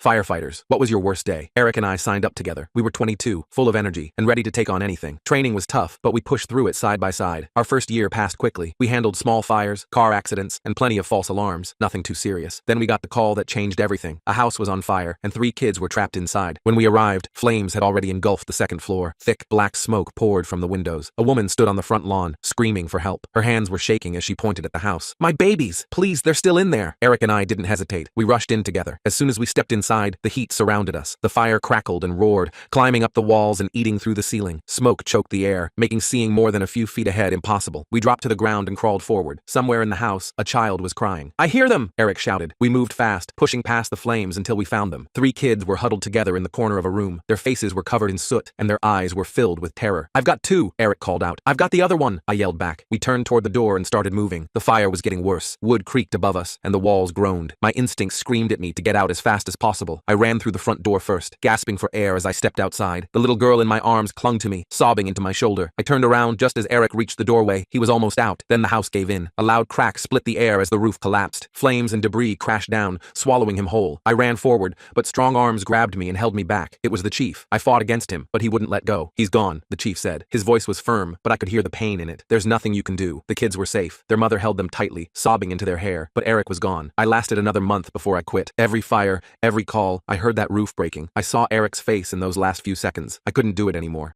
Firefighters. What was your worst day? Eric and I signed up together. We were 22, full of energy, and ready to take on anything. Training was tough, but we pushed through it side by side. Our first year passed quickly. We handled small fires, car accidents, and plenty of false alarms. Nothing too serious. Then we got the call that changed everything. A house was on fire, and 3 kids were trapped inside. When we arrived, flames had already engulfed the second floor. Thick, black smoke poured from the windows. A woman stood on the front lawn, screaming for help. Her hands were shaking as she pointed at the house. "My babies! Please, they're still in there!" Eric and I didn't hesitate. We rushed in together. As soon as we stepped inside, the heat surrounded us. The fire crackled and roared, climbing up the walls and eating through the ceiling. Smoke choked the air, making seeing more than a few feet ahead impossible. We dropped to the ground and crawled forward. Somewhere in the house, a child was crying. "I hear them!" Eric shouted. We moved fast, pushing past the flames until we found them. 3 kids were huddled together in the corner of a room. Their faces were covered in soot, and their eyes were filled with terror. "I've got 2," Eric called out. "I've got the other one," I yelled back. We turned toward the door and started moving. The fire was getting worse. Wood creaked above us, and the walls groaned. My instincts screamed at me to get out as fast as possible. I ran through the front door first, gasping for air as I stepped outside. The little girl in my arms clung to me, sobbing into my shoulder. I turned around just as Eric reached the doorway. He was almost out. Then the house gave in. A loud crack split the air as the roof collapsed. Flames and debris crashed down, swallowing him whole. I ran forward, but strong arms grabbed me and held me back. It was the chief. I fought against him, but he wouldn't let go. "He's gone," the chief said. His voice was firm, but I could hear the pain in it. "There's nothing you can do." The kids were safe. Their mother held them tightly, sobbing into their hair, but Eric was gone. I lasted another month before I quit. Every fire, every call, I heard that roof breaking. I saw Eric's face in those last few seconds. I couldn't do it anymore.